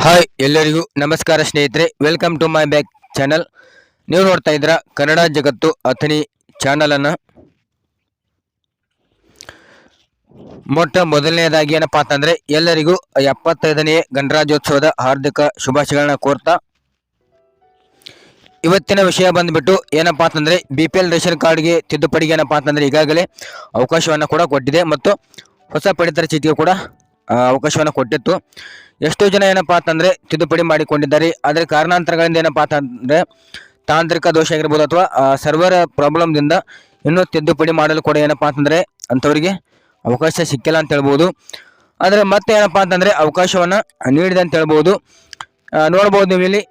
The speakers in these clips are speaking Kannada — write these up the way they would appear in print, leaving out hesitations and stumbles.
ಹಾಯ್ ಎಲ್ಲರಿಗೂ ನಮಸ್ಕಾರ ಸ್ನೇಹಿತರೆ, welcome to my back channel. ನೀವು ನೋಡ್ತಾ ಇದ್ದೀರಾ ಕನ್ನಡ ಜಗತ್ತು ಅಥಣಿ ಚಾನಲನ್ನು. ಮೊದಲನೇದಾಗಿ ಏನಪ್ಪಾ ಅಂತಂದ್ರೆ ಎಲ್ಲರಿಗೂ 75ನೇ ಗಣರಾಜ್ಯೋತ್ಸವದ ಹಾರ್ದಿಕ ಶುಭಾಶಯಗಳನ್ನ ಕೋರ್ತಾ ಇವತ್ತಿನ ವಿಷಯ ಬಂದ್ಬಿಟ್ಟು ಏನಪ್ಪಾ ಅಂತಂದ್ರೆ BPL ರೇಷನ್ ಕಾರ್ಡ್ಗೆ ತಿದ್ದುಪಡಿಗೆ ಏನಪ್ಪಾ ಅಂತಂದ್ರೆ ಈಗಾಗಲೇ ಅವಕಾಶವನ್ನ ಕೂಡ ಕೊಟ್ಟಿದೆ ಮತ್ತು ಹೊಸ ಪಡಿತರ ಚೀಟಿಗೆ ಕೂಡ ಅವಕಾಶವನ್ನು ಕೊಟ್ಟಿತ್ತು. ಎಷ್ಟೋ ಜನ ಏನಪ್ಪಾ ಅಂತಂದ್ರೆ ತಿದ್ದುಪಡಿ ಮಾಡಿಕೊಂಡಿದ್ದಾರೆ. ಆದರೆ ಕಾರಣಾಂತರಗಳಿಂದ ಏನಪ್ಪಾ ಅಂತಂದ್ರೆ ತಾಂತ್ರಿಕ ದೋಷ ಆಗಿರ್ಬೋದು ಅಥವಾ ಸರ್ವರ್ ಪ್ರಾಬ್ಲಮ್ದಿಂದ ಇನ್ನೂ ತಿದ್ದುಪಡಿ ಮಾಡಲು ಕೂಡ ಏನಪ್ಪಾ ಅಂತಂದ್ರೆ ಅಂಥವರಿಗೆ ಅವಕಾಶ ಸಿಕ್ಕಿಲ್ಲ ಅಂತ ಹೇಳ್ಬೋದು. ಆದರೆ ಮತ್ತೆ ಏನಪ್ಪಾ ಅಂತಂದ್ರೆ ಅವಕಾಶವನ್ನ ನೀಡಿದೆ ಅಂತ ಹೇಳ್ಬೋದು. ನೋಡ್ಬೋದು ನೀವು ಇಲ್ಲಿ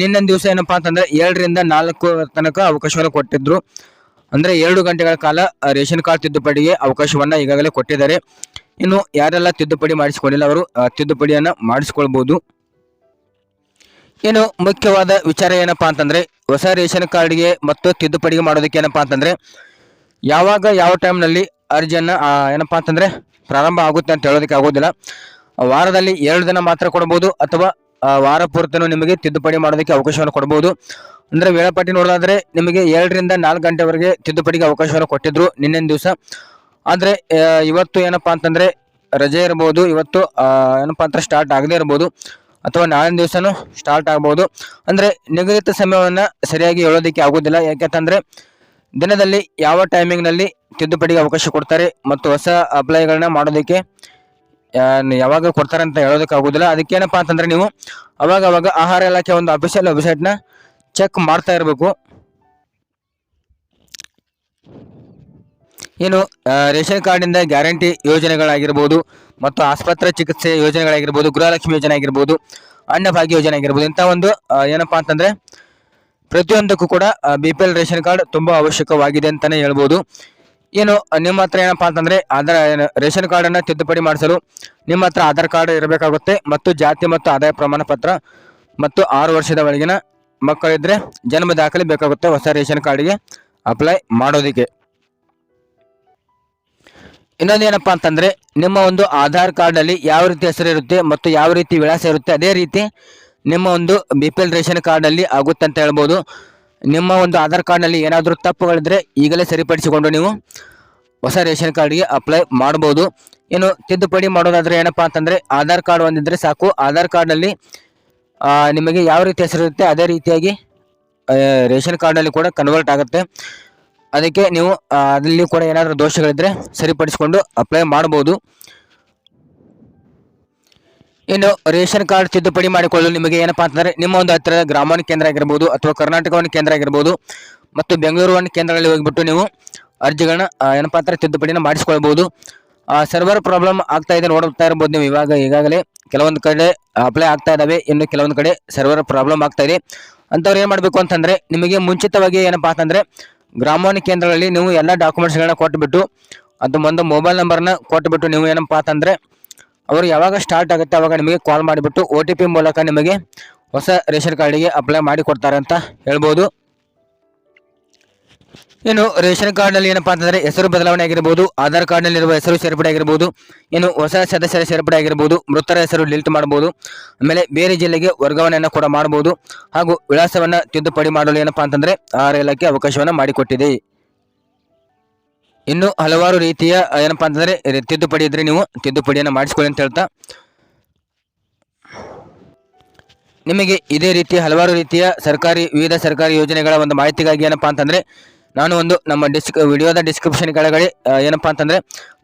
ನಿನ್ನೆ ದಿವಸ ಏನಪ್ಪಾ ಅಂತಂದ್ರೆ 7 ರಿಂದ 4 ತನಕ ಅವಕಾಶವನ್ನು ಕೊಟ್ಟಿದ್ರು. ಅಂದ್ರೆ 2 ಗಂಟೆಗಳ ಕಾಲ ರೇಷನ್ ಕಾರ್ಡ್ ತಿದ್ದುಪಡಿಗೆ ಅವಕಾಶವನ್ನ ಈಗಾಗಲೇ ಕೊಟ್ಟಿದ್ದಾರೆ. ಇನ್ನು ಯಾರೆಲ್ಲ ತಿದ್ದುಪಡಿ ಮಾಡಿಸಿಕೊಂಡಿಲ್ಲ ಅವರು ತಿದ್ದುಪಡಿಯನ್ನ ಮಾಡಿಸಿಕೊಳ್ಬಹುದು. ಇನ್ನು ಮುಖ್ಯವಾದ ವಿಚಾರ ಏನಪ್ಪಾ ಅಂತಂದ್ರೆ ಹೊಸ ರೇಷನ್ ಕಾರ್ಡ್ಗೆ ಮತ್ತು ತಿದ್ದುಪಡಿಗೆ ಮಾಡೋದಕ್ಕೆ ಏನಪ್ಪಾ ಅಂತಂದ್ರೆ ಯಾವ ಟೈಮ್ನಲ್ಲಿ ಅರ್ಜಿಯನ್ನ ಏನಪ್ಪಾ ಅಂತಂದ್ರೆ ಪ್ರಾರಂಭ ಆಗುತ್ತೆ ಅಂತ ಹೇಳೋದಕ್ಕೆ ಆಗೋದಿಲ್ಲ. ವಾರದಲ್ಲಿ 2 ದಿನ ಮಾತ್ರ ಕೊಡಬಹುದು ಅಥವಾ ವಾರ ಪೂರ್ತಿನೂ ನಿಮಗೆ ತಿದ್ದುಪಡಿ ಮಾಡೋದಕ್ಕೆ ಅವಕಾಶವನ್ನು ಕೊಡಬಹುದು. ಅಂದ್ರೆ ವೇಳಾಪಟ್ಟಿ ನೋಡೋದಾದ್ರೆ ನಿಮಗೆ 2 ರಿಂದ 4 ಗಂಟೆವರೆಗೆ ತಿದ್ದುಪಡಿಗೆ ಅವಕಾಶವನ್ನು ಕೊಟ್ಟಿದ್ರು ನಿನ್ನೆ ದಿವಸ. ಆದ್ರೆ ಇವತ್ತು ಏನಪ್ಪಾ ಅಂತಂದ್ರೆ ರಜೆ ಇರಬಹುದು, ಇವತ್ತು ಏನಪ್ಪಾ ಅಂತ ಸ್ಟಾರ್ಟ್ ಆಗದೆ ಇರಬಹುದು ಅಥವಾ ನಾಳಿನ ದಿವಸನೂ ಸ್ಟಾರ್ಟ್ ಆಗಬಹುದು. ಅಂದ್ರೆ ನಿಗದಿತ ಸಮಯವನ್ನ ಸರಿಯಾಗಿ ಹೇಳೋದಕ್ಕೆ ಆಗೋದಿಲ್ಲ. ಯಾಕೆಂತಂದ್ರೆ ದಿನದಲ್ಲಿ ಯಾವ ಟೈಮಿಂಗ್ ನಲ್ಲಿ ತಿದ್ದುಪಡಿಗೆ ಅವಕಾಶ ಕೊಡ್ತಾರೆ ಮತ್ತು ಹೊಸ ಅಪ್ಲೈಗಳನ್ನ ಮಾಡೋದಕ್ಕೆ ಯಾವಾಗ ಕೊಡ್ತಾರೆ ಅಂತ ಹೇಳೋದಕ್ಕೆ ಆಗೋದಿಲ್ಲ. ಅದಕ್ಕೇನಪ್ಪಾ ಅಂತಂದ್ರೆ ನೀವು ಅವಾಗ ಆಹಾರ ಇಲಾಖೆ ಒಂದು ಅಫಿಷಿಯಲ್ ವೆಬ್ಸೈಟ್ ನ ಚೆಕ್ ಮಾಡ್ತಾ ಇರಬೇಕು. ಇನ್ನು ರೇಷನ್ ಕಾರ್ಡಿಂದ ಗ್ಯಾರಂಟಿ ಯೋಜನೆಗಳಾಗಿರ್ಬೋದು ಮತ್ತು ಆಸ್ಪತ್ರೆ ಚಿಕಿತ್ಸೆ ಯೋಜನೆಗಳಾಗಿರ್ಬೋದು, ಗೃಹಲಕ್ಷ್ಮಿ ಯೋಜನೆ ಆಗಿರ್ಬೋದು, ಅನ್ನಭಾಗ್ಯ ಯೋಜನೆ ಆಗಿರ್ಬೋದು, ಇಂಥ ಒಂದು ಏನಪ್ಪಾ ಅಂತಂದ್ರೆ ಪ್ರತಿಯೊಂದಕ್ಕೂ ಕೂಡ BPL ರೇಷನ್ ಕಾರ್ಡ್ ತುಂಬಾ ಅವಶ್ಯಕವಾಗಿದೆ ಅಂತಾನೆ ಹೇಳ್ಬೋದು. ಏನು ನಿಮ್ಮ ಹತ್ರ ಏನಪ್ಪಾ ಅಂತಂದ್ರೆ ರೇಷನ್ ಕಾರ್ಡ್ ಅನ್ನ ತಿದ್ದುಪಡಿ ಮಾಡಿಸಲು ನಿಮ್ಮ ಹತ್ರ ಆಧಾರ್ ಕಾರ್ಡ್ ಇರಬೇಕಾಗುತ್ತೆ ಮತ್ತು ಜಾತಿ ಮತ್ತು ಆದಾಯ ಪ್ರಮಾಣ ಪತ್ರ ಮತ್ತು 6 ವರ್ಷದ ಒಳಗಿನ ಮಕ್ಕಳಿದ್ರೆ ಜನ್ಮ ದಾಖಲೆ ಬೇಕಾಗುತ್ತೆ ಹೊಸ ರೇಷನ್ ಕಾರ್ಡ್ಗೆ ಅಪ್ಲೈ ಮಾಡೋದಿಕ್ಕೆ. ಇನ್ನೊಂದು ಏನಪ್ಪಾ ಅಂತಂದ್ರೆ ನಿಮ್ಮ ಒಂದು ಆಧಾರ್ ಕಾರ್ಡ್ ಅಲ್ಲಿ ಯಾವ ರೀತಿ ಹೆಸರು ಇರುತ್ತೆ ಮತ್ತು ಯಾವ ರೀತಿ ವಿಳಾಸ ಇರುತ್ತೆ ಅದೇ ರೀತಿ ನಿಮ್ಮ ಒಂದು BPL ರೇಷನ್ ಕಾರ್ಡ್ ಅಲ್ಲಿ ಆಗುತ್ತೆ ಅಂತ ಹೇಳ್ಬೋದು. ನಿಮ್ಮ ಒಂದು ಆಧಾರ್ ಕಾರ್ಡ್ ನಲ್ಲಿ ಏನಾದರೂ ತಪ್ಪುಗಳಿದ್ರೆ ಈಗಲೇ ಸರಿಪಡಿಸಿಕೊಂಡು ನೀವು ಹೊಸ ರೇಷನ್ ಕಾರ್ಡ್ಗೆ ಅಪ್ಲೈ ಮಾಡಬಹುದು. ಇನ್ನು ತಿದ್ದುಪಡಿ ಮಾಡೋದಾದ್ರೆ ಏನಪ್ಪಾ ಅಂತಂದ್ರೆ ಆಧಾರ್ ಕಾರ್ಡ್ ಹೊಂದಿದ್ರೆ ಸಾಕು. ಆಧಾರ್ ಕಾರ್ಡ್ ನಲ್ಲಿ ನಿಮಗೆ ಯಾವ ರೀತಿ ಹೆಸರು ಇರುತ್ತೆ ಅದೇ ರೀತಿಯಾಗಿ ರೇಷನ್ ಕಾರ್ಡ್ ನಲ್ಲಿ ಕೂಡ ಕನ್ವರ್ಟ್ ಆಗುತ್ತೆ. ಅದಕ್ಕೆ ನೀವು ಅಲ್ಲಿ ಕೂಡ ಏನಾದರೂ ದೋಷಗಳಿದ್ರೆ ಸರಿಪಡಿಸಿಕೊಂಡು ಅಪ್ಲೈ ಮಾಡಬಹುದು. ಇನ್ನು ರೇಷನ್ ಕಾರ್ಡ್ ತಿದ್ದುಪಡಿ ಮಾಡಿಕೊಳ್ಳಲು ನಿಮಗೆ ಏನಪ್ಪಾ ಅಂತಂದ್ರೆ ನಿಮ್ಮ ಒಂದು ಹತ್ತಿರದ ಗ್ರಾಮೀಣ ಕೇಂದ್ರ ಆಗಿರ್ಬೋದು ಅಥವಾ ಕರ್ನಾಟಕ ಒಂದು ಕೇಂದ್ರ ಆಗಿರ್ಬೋದು ಮತ್ತು ಬೆಂಗಳೂರು ಒಂದು ಕೇಂದ್ರಗಳಲ್ಲಿ ಹೋಗಿಬಿಟ್ಟು ನೀವು ಅರ್ಜಿಗಳನ್ನ ಏನಪ್ಪಾ ಅಂತಾರೆ ತಿದ್ದುಪಡಿನ ಮಾಡಿಸಿಕೊಳ್ಬಹುದು. ಸರ್ವರ್ ಪ್ರಾಬ್ಲಮ್ ಆಗ್ತಾ ಇದೆ ನೋಡ್ತಾ ಇರ್ಬೋದು ನೀವು. ಈಗಾಗಲೇ ಕೆಲವೊಂದು ಕಡೆ ಅಪ್ಲೈ ಆಗ್ತಾ ಇದಾವೆ, ಇನ್ನು ಕೆಲವೊಂದು ಕಡೆ ಸರ್ವರ್ ಪ್ರಾಬ್ಲಮ್ ಆಗ್ತಾ ಇದೆ. ಅಂತವ್ರು ಏನ್ ಮಾಡ್ಬೇಕು ಅಂತಂದ್ರೆ ನಿಮಗೆ ಮುಂಚಿತವಾಗಿ ಏನಪ್ಪಾ ಅಂತಂದ್ರೆ ಗ್ರಾಮೀಣ ಕೇಂದ್ರಗಳಲ್ಲಿ ನೀವು ಎಲ್ಲ ಡಾಕ್ಯುಮೆಂಟ್ಸ್ಗಳನ್ನ ಕೊಟ್ಟುಬಿಟ್ಟು ಅದು ಒಂದು ಮೊಬೈಲ್ ನಂಬರ್ನ ಕೊಟ್ಟುಬಿಟ್ಟು ನೀವು ಏನಪ್ಪಾ ಅಂತಂದ್ರೆ ಅವರು ಯಾವಾಗ ಸ್ಟಾರ್ಟ್ ಆಗುತ್ತೆ ಅವಾಗ ನಿಮಗೆ ಕಾಲ್ ಮಾಡಿಬಿಟ್ಟು OTP ಮೂಲಕ ನಿಮಗೆ ಹೊಸ ರೇಷನ್ ಕಾರ್ಡಿಗೆ ಅಪ್ಲೈ ಮಾಡಿ ಕೊಡ್ತಾರೆ ಅಂತ ಹೇಳ್ಬೋದು. ಇನ್ನು ರೇಷನ್ ಕಾರ್ಡ್ ನಲ್ಲಿ ಏನಪ್ಪಾ ಅಂತಂದ್ರೆ ಹೆಸರು ಬದಲಾವಣೆ ಆಗಿರ್ಬೋದು, ಆಧಾರ್ ಕಾರ್ಡ್ ನಲ್ಲಿರುವ ಹೆಸರು ಸೇರ್ಪಡೆ ಆಗಿರ್ಬೋದು, ಇನ್ನು ಹೊಸ ಸದಸ್ಯರ ಸೇರ್ಪಡೆ ಆಗಿರ್ಬೋದು, ಮೃತರ ಹೆಸರು ಡಿಲೀಟ್ ಮಾಡಬಹುದು, ಆಮೇಲೆ ಬೇರೆ ಜಿಲ್ಲೆಗೆ ವರ್ಗಾವಣೆಯನ್ನು ಕೂಡ ಮಾಡಬಹುದು, ಹಾಗೂ ವಿಳಾಸವನ್ನ ತಿದ್ದುಪಡಿ ಮಾಡಲು ಏನಪ್ಪಾ ಅಂತಂದ್ರೆ ಆಹಾರ ಇಲಾಖೆ ಅವಕಾಶವನ್ನ ಮಾಡಿಕೊಟ್ಟಿದೆ. ಇನ್ನು ಹಲವಾರು ರೀತಿಯ ಏನಪ್ಪಾ ಅಂತಂದ್ರೆ ತಿದ್ದುಪಡಿ ಇದ್ರೆ ನೀವು ತಿದ್ದುಪಡಿಯನ್ನು ಮಾಡಿಸ್ಕೊಳ್ಳಿ ಅಂತ ಹೇಳ್ತಾ ನಿಮಗೆ ಇದೇ ರೀತಿ ಹಲವಾರು ರೀತಿಯ ವಿವಿಧ ಸರ್ಕಾರಿ ಯೋಜನೆಗಳ ಒಂದು ಮಾಹಿತಿಗಾಗಿ ಏನಪ್ಪಾ ಅಂತಂದ್ರೆ ನಾನು ಒಂದು ನಮ್ಮ ವಿಡಿಯೋದ ಡಿಸ್ಕ್ರಿಪ್ಷನ್ ಕೆಳಗಡೆ ಏನಪ್ಪಾ ಅಂತಂದ್ರೆ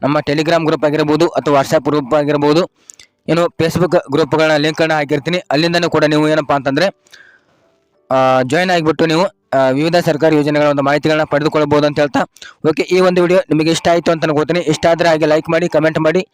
ನಮ್ಮ ಟೆಲಿಗ್ರಾಮ್ ಗ್ರೂಪ್ ಆಗಿರ್ಬೋದು ಅಥವಾ ವಾಟ್ಸ್ಆಪ್ ಗ್ರೂಪ್ ಆಗಿರ್ಬೋದು, ಇನ್ನು ಫೇಸ್ಬುಕ್ ಗ್ರೂಪ್ಗಳನ್ನ ಲಿಂಕ್ಗಳನ್ನ ಹಾಕಿರ್ತೀನಿ. ಅಲ್ಲಿಂದನೂ ಕೂಡ ನೀವು ಏನಪ್ಪಾ ಅಂತಂದ್ರೆ ಜಾಯಿನ್ ಆಗಿಬಿಟ್ಟು ನೀವು ವಿವಿಧ ಸರ್ಕಾರಿ ಯೋಜನೆಗಳ ಒಂದು ಮಾಹಿತಿಗಳನ್ನ ಪಡೆದುಕೊಳ್ಳಬಹುದು ಅಂತ ಹೇಳ್ತಾ ಓಕೆ, ಈ ಒಂದು ವಿಡಿಯೋ ನಿಮಗೆ ಇಷ್ಟ ಆಯಿತು ಅಂತ ಅನ್ಕೋತೀನಿ. ಇಷ್ಟ ಆದರೆ ಹಾಗೆ ಲೈಕ್ ಮಾಡಿ, ಕಮೆಂಟ್ ಮಾಡಿ.